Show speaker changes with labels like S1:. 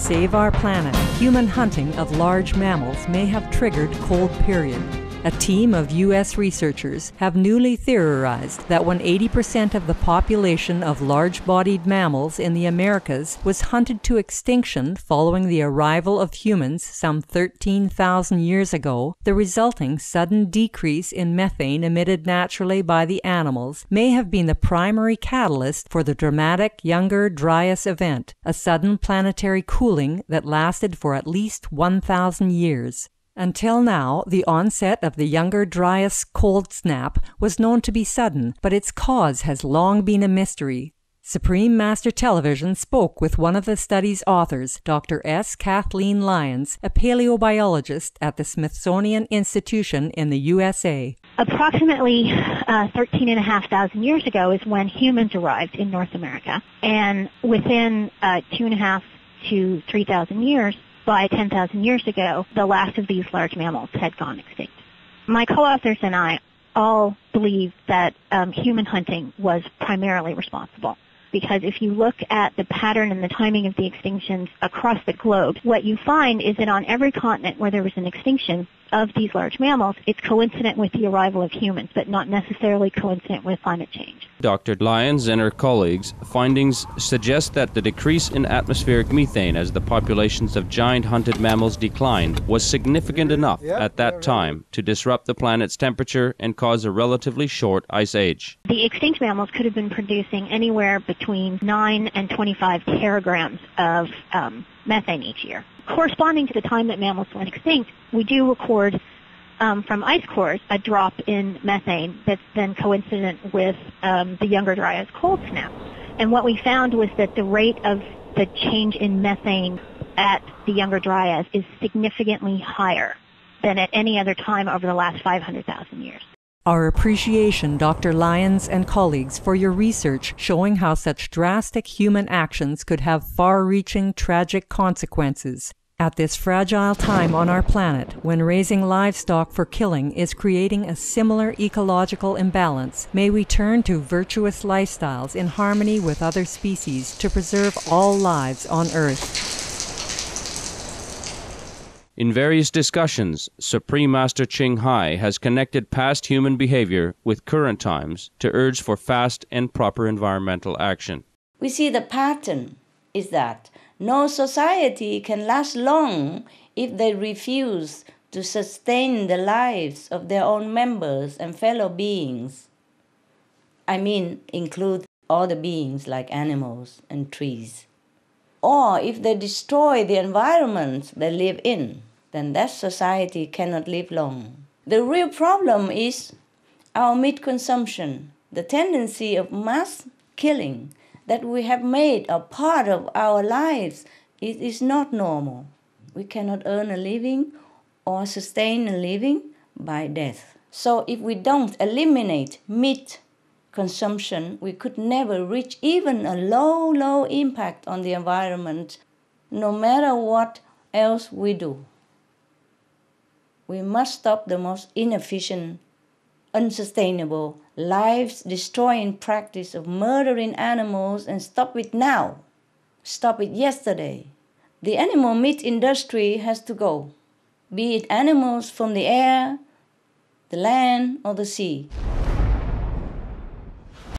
S1: save our planet, human hunting of large mammals may have triggered cold period. A team of U.S. researchers have newly theorized that when 80% of the population of large-bodied mammals in the Americas was hunted to extinction following the arrival of humans some 13,000 years ago, the resulting sudden decrease in methane emitted naturally by the animals may have been the primary catalyst for the dramatic Younger Dryas event, a sudden planetary cooling that lasted for at least 1,000 years. Until now, the onset of the Younger Dryas cold snap was known to be sudden, but its cause has long been a mystery. Supreme Master Television spoke with one of the study's authors, Dr. S. Kathleen Lyons, a paleobiologist at the Smithsonian Institution in the USA.
S2: Approximately 13,500 years ago is when humans arrived in North America, and within 2,500 to 3,000 years, by 10,000 years ago, the last of these large mammals had gone extinct. My co-authors and I all believe that human hunting was primarily responsible, because if you look at the pattern and the timing of the extinctions across the globe, what you find is that on every continent where there was an extinction of these large mammals, it's coincident with the arrival of humans, but not necessarily coincident with climate change.
S3: Dr. Lyons and her colleagues' findings suggest that the decrease in atmospheric methane as the populations of giant hunted mammals declined was significant enough at that time to disrupt the planet's temperature and cause a relatively short ice age.
S2: The extinct mammals could have been producing anywhere between 9 and 25 teragrams of methane each year. Corresponding to the time that mammals went extinct, we do record from ice cores a drop in methane that's then coincident with the Younger Dryas cold snap. And what we found was that the rate of the change in methane at the Younger Dryas is significantly higher than at any other time over the last 500,000 years.
S1: Our appreciation, Dr. Lyons and colleagues, for your research showing how such drastic human actions could have far-reaching tragic consequences. At this fragile time on our planet, when raising livestock for killing is creating a similar ecological imbalance, may we turn to virtuous lifestyles in harmony with other species to preserve all lives on Earth.
S3: In various discussions, Supreme Master Ching Hai has connected past human behavior with current times to urge for fast and proper environmental action.
S4: We see the pattern is that no society can last long if they refuse to sustain the lives of their own members and fellow beings. I mean, include other beings like animals and trees. Or if they destroy the environment they live in, then that society cannot live long. The real problem is our meat consumption, the tendency of mass killing that we have made a part of our lives. It is not normal. We cannot earn a living or sustain a living by death. So if we don't eliminate meat consumption, we could never reach even a low impact on the environment, no matter what else we do. We must stop the most inefficient, unsustainable, lives-destroying practice of murdering animals and stop it now. Stop it yesterday. The animal meat industry has to go, be it animals from the air, the land, or the sea.